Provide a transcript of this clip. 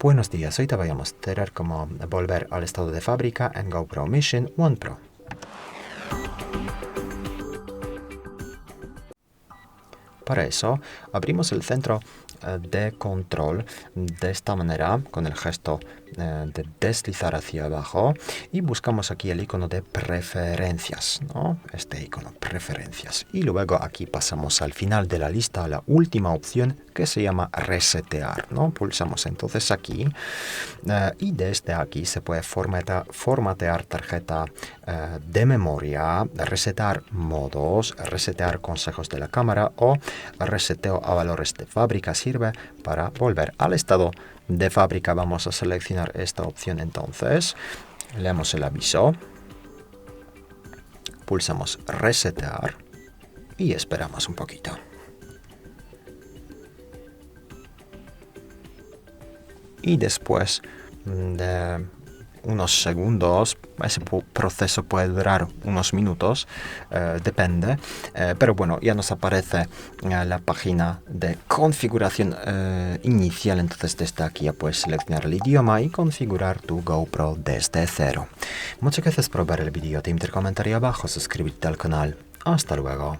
Buenos días, hoy te voy a mostrar cómo volver al estado de fábrica en GoPro Mission 1 Pro. Para eso, abrimos el centro de control de esta manera, con el gesto de deslizar hacia abajo, y buscamos aquí el icono de preferencias, ¿no? Este icono, preferencias. Y luego aquí pasamos al final de la lista a la última opción que se llama resetear, ¿no? Pulsamos entonces aquí y desde aquí se puede formatear tarjeta de memoria, resetar modos, resetear consejos de la cámara o reseteo a valores de fábrica. Sirve para volver al estado de fábrica. Vamos a seleccionar esta opción entonces. Leemos el aviso. Pulsamos resetear y esperamos un poquito. Y después de unos segundos, ese proceso puede durar unos minutos, depende, pero bueno, ya nos aparece la página de configuración inicial. Entonces desde aquí ya puedes seleccionar el idioma y configurar tu GoPro desde cero. Muchas gracias por ver el vídeo, te invito a comentar abajo, suscribirte al canal. Hasta luego.